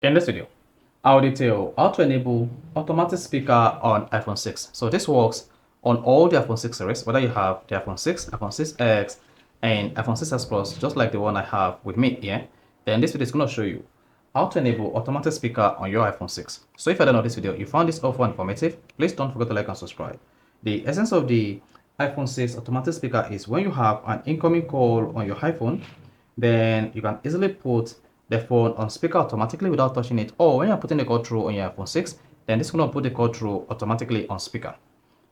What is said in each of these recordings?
In this video, I'll detail how to enable automatic speaker on iPhone 6. So this works on all the iPhone 6 series, whether you have the iPhone 6, iPhone 6X, and iPhone 6s Plus, just like the one I have with me here. Then this video is going to show you how to enable automatic speaker on your iPhone 6. So if you don't know this video, you found this helpful and informative, please don't forget to like and subscribe. The essence of the iPhone 6 automatic speaker is when you have an incoming call on your iPhone, then you can easily put the phone on speaker automatically without touching it, or when you're putting the call through on your iPhone 6, then this is going to put the call through automatically on speaker.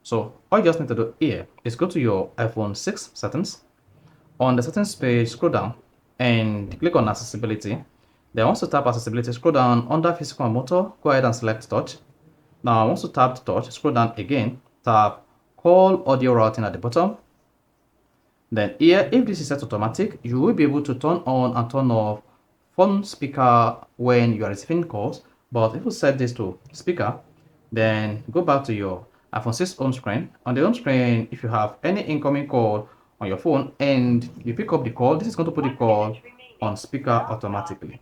So all you just need to do here is go to your iPhone 6 settings. On the settings page, scroll down and click on accessibility. Then once you tap accessibility, scroll down under physical and motor, go ahead and select touch. Now once you tap touch, scroll down again, tap call audio routing at the bottom. Then here, if this is set automatic, you will be able to turn on and turn off phone speaker when you are receiving calls. But if you set this to speaker, then go back to your iPhone 6 home screen. On the home screen, if you have any incoming call on your phone and you pick up the call, this is going to put the call on speaker automatically.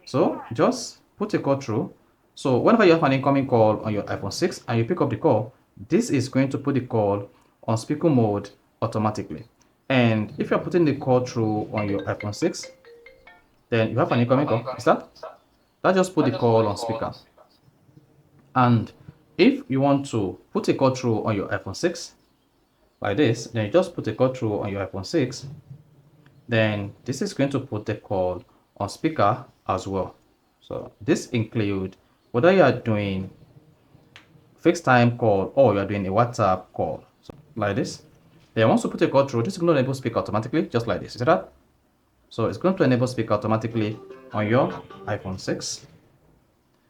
So just put a call through. So whenever you have an incoming call on your iPhone 6 and you pick up the call, this is going to put the call on speaker mode automatically. And if you're putting the call through on your iPhone 6, then you have an incoming call. Is that? That just put the call on speaker. And if you want to put a call through on your iPhone 6, like this, then you just put a call through on your iPhone 6, then this is going to put the call on speaker as well. So this includes whether you are doing fixed time call or you are doing a WhatsApp call. So like this. Then once you put a call through, this is going to enable speaker automatically, just like this. Is that? So it's going to enable speaker automatically on your iPhone 6.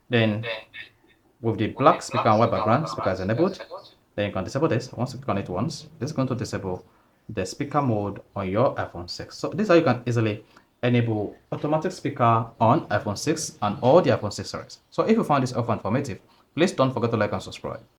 Then with the black speaker and white background, speaker is enabled. Then you can disable this. Once you click on it once, this is going to disable the speaker mode on your iPhone 6. So this is how you can easily enable automatic speaker on iPhone 6 and all the iPhone 6 series. So if you found this helpful and informative, please don't forget to like and subscribe.